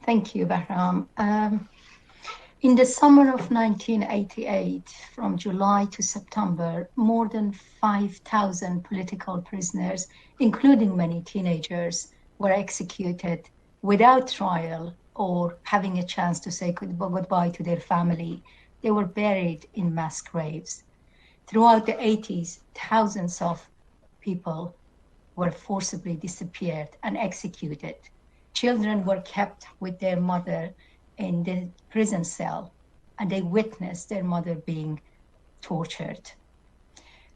Thank you, Bahram. In the summer of 1988, from July to September, more than 5,000 political prisoners, including many teenagers, were executed without trial or having a chance to say goodbye to their family. They were buried in mass graves. Throughout the 80s, thousands of people were forcibly disappeared and executed. Children were kept with their mother in the prison cell, and they witnessed their mother being tortured.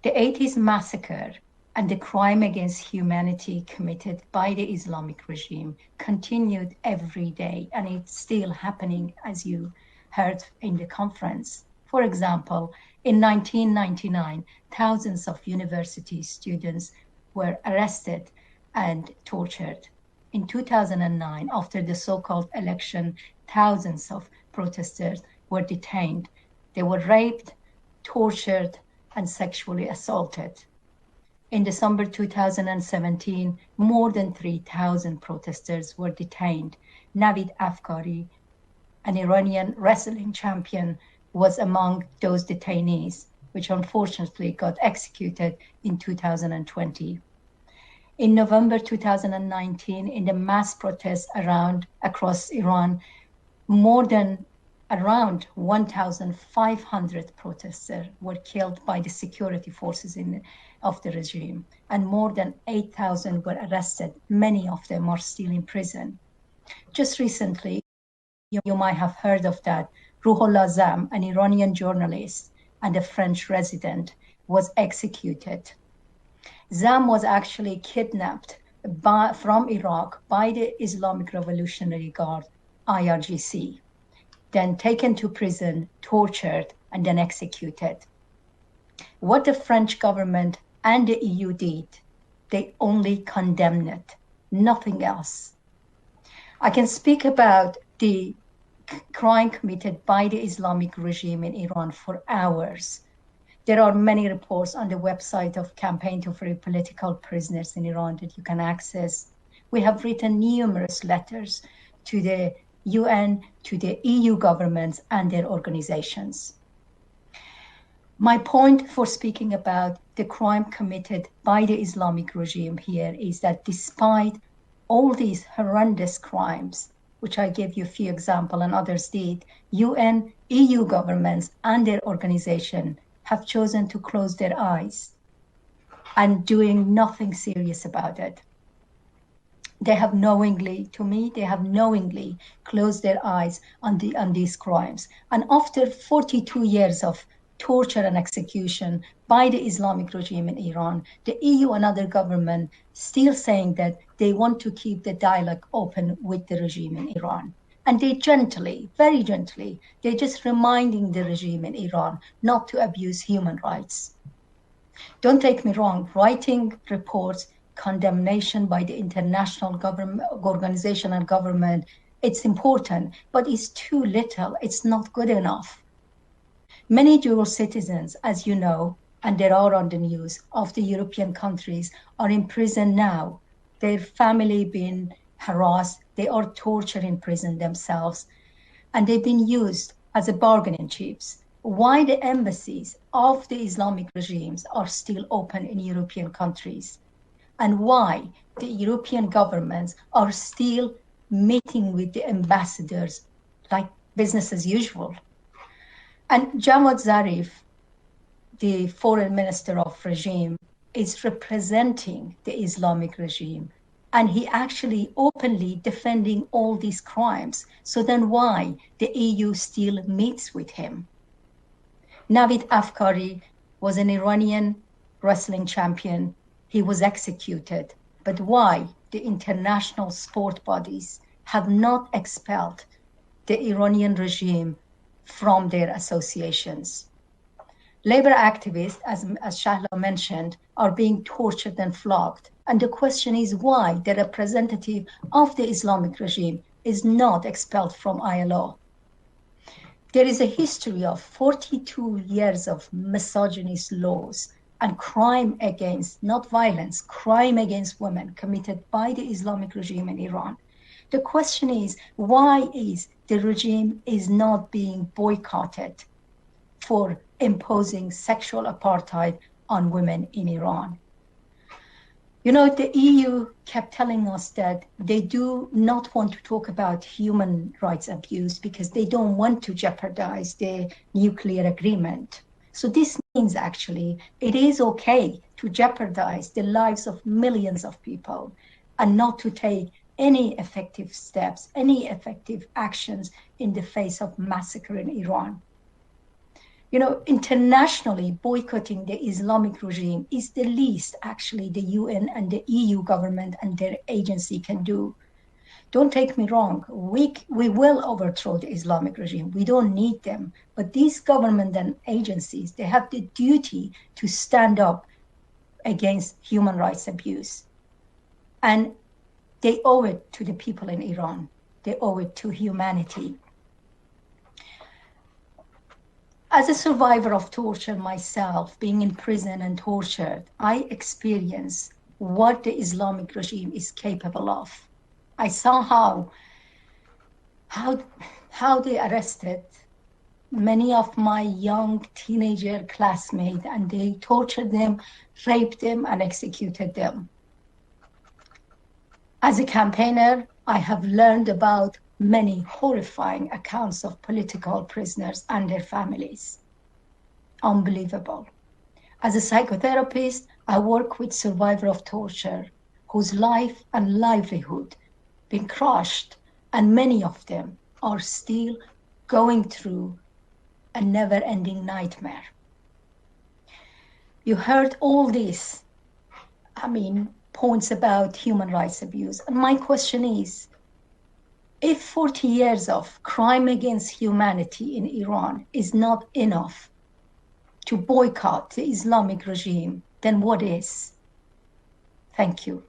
The 80s massacre and the crime against humanity committed by the Islamic regime continued every day, and it's still happening, as you heard in the conference. For example, in 1999, thousands of university students were arrested and tortured. In 2009, after the so-called election, thousands of protesters were detained. They were raped, tortured, and sexually assaulted. In December 2017, more than 3,000 protesters were detained. Navid Afkari, an Iranian wrestling champion, was among those detainees, which unfortunately got executed in 2020. In November 2019, in the mass protests across Iran, more than around 1,500 protesters were killed by the security forces of the regime, and more than 8,000 were arrested. Many of them are still in prison. Just recently, you might have heard of that, Ruhollah Zam, an Iranian journalist and a French resident, was executed. Zam was actually kidnapped from Iraq by the Islamic Revolutionary Guard, IRGC, then taken to prison, tortured, and then executed. What the French government and the EU did, they only condemned it, nothing else. I can speak about the crime committed by the Islamic regime in Iran for hours. There are many reports on the website of Campaign to Free Political Prisoners in Iran that you can access. We have written numerous letters to the UN, to the EU governments and their organizations. My point for speaking about the crime committed by the Islamic regime here is that despite all these horrendous crimes, which I gave you a few examples and others did, UN, EU governments and their organization have chosen to close their eyes and doing nothing serious about it. They have knowingly, to me, they have knowingly closed their eyes on these crimes. And after 42 years of torture and execution by the Islamic regime in Iran, the EU and other governments still saying that they want to keep the dialogue open with the regime in Iran. And they gently, very gently, they're just reminding the regime in Iran not to abuse human rights. Don't take me wrong, writing reports, condemnation by the international government, organization and government, it's important, but it's too little, it's not good enough. Many dual citizens, as you know, and they are on the news, of the European countries are in prison now. Their family been harassed, they are tortured in prison themselves, and they've been used as a bargaining chips. Why the embassies of the Islamic regimes are still open in European countries, and why the European governments are still meeting with the ambassadors like business as usual. And Javad Zarif, the foreign minister of regime, is representing the Islamic regime, and he actually openly defending all these crimes. So then why the EU still meets with him? Navid Afkari was an Iranian wrestling champion. He was executed. But why the international sport bodies have not expelled the Iranian regime from their associations? Labor activists, as Shahla mentioned, are being tortured and flogged. And the question is why the representative of the Islamic regime is not expelled from ILO. There is a history of 42 years of misogynist laws and crime against, not violence, crime against women committed by the Islamic regime in Iran. The question is, why is the regime is not being boycotted for imposing sexual apartheid on women in Iran? You know, the EU kept telling us that they do not want to talk about human rights abuse because they don't want to jeopardize the nuclear agreement. So this means actually it is okay to jeopardize the lives of millions of people and not to take any effective steps, any effective actions in the face of massacre in Iran. You know, internationally, boycotting the Islamic regime is the least actually the UN and the EU government and their agency can do. Don't take me wrong, we will overthrow the Islamic regime. We don't need them. But these government and agencies, they have the duty to stand up against human rights abuse. And they owe it to the people in Iran. They owe it to humanity. As a survivor of torture myself, being in prison and tortured, I experienced what the Islamic regime is capable of. I saw how they arrested many of my young teenager classmates, and they tortured them, raped them, and executed them. As a campaigner, I have learned about many horrifying accounts of political prisoners and their families. Unbelievable. As a psychotherapist, I work with survivors of torture whose life and livelihood been crushed, and many of them are still going through a never-ending nightmare. You heard all these, points about human rights abuse. And my question is, if 40 years of crime against humanity in Iran is not enough to boycott the Islamic regime, then what is? Thank you.